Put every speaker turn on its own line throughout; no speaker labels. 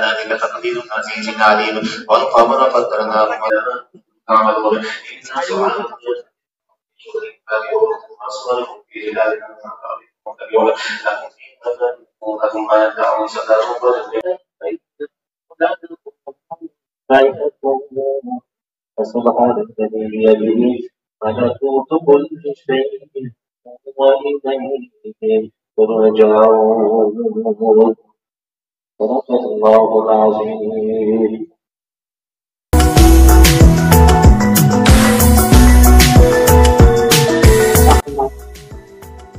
ذلك تقدير عزيز عليم والقمر قدرناه تعملون فسبحان الذي بيده ملكوت كل شيء وإليه ترجعون صدق الله العظيم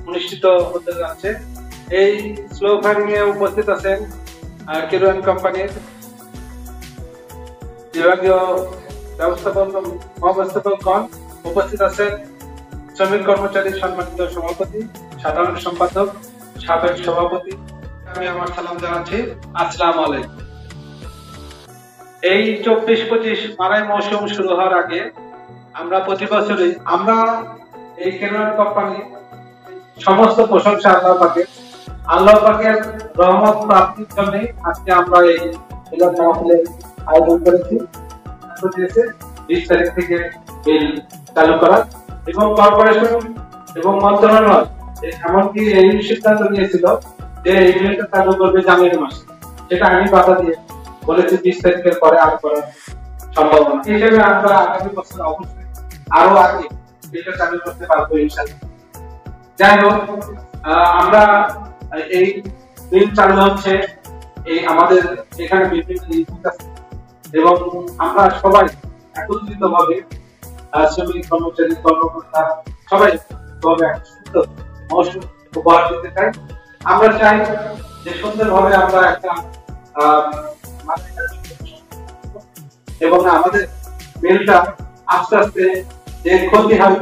অনুষ্ঠিত হতে যাচ্ছে। এই স্লোগান নিয়ে উপস্থিত আছেন কেরুয়ান কোম্পানির বিভাগীয় ব্যবস্থাপকগণ, উপস্থিত আছেন শ্রমিক কর্মচারী সম্মানিত সভাপতি, সাধারণ সম্পাদক, সাবেক সভাপতি। আমি আমার সালাম জানাচ্ছি, আসসালামু আলাইকুম। এই 24-25 মারাই মৌসুম শুরু হওয়ার আগে আমরা প্রতি বছরই এই কেরুয়ান কোম্পানি সমস্ত প্রশংসা আল্লাহ পাকের রহমত প্রাপ্তির জন্য আজকে আমরা এই মিলাদ মাহফিলের আয়োজন করেছি। 20 তারিখ থেকে বিল চালু করা এবং কর্পোরেশন এবং মন্ত্রণালয় এমনকি এই সিদ্ধান্ত নিয়েছিল যে এই বিলটা চালু করবে জানুয়ারি মাসে। সেটা আমি বাধা দিয়ে বলেছি 20 তারিখের পরে আর করার সম্ভাবনা হিসেবে আমরা আগামী বছর অবশ্যই আরো আগে বিলটা চালু করতে পারবো ইনশাআল্লাহ। যাই হোক, আমরা এই বিল চালু হচ্ছে এই আমাদের এখানে বিভিন্ন এবং আমরা সবাই একত্রিত ভাবে শ্রমিক কর্মচারী কর্মকর্তা সবাই সুন্দর মৌসুম উপহার দিতে চাই। আমরা চাই যে সুন্দরভাবে আমরা একটা এবং আমাদের বিলটা আস্তে আস্তে যে ক্ষতি হয়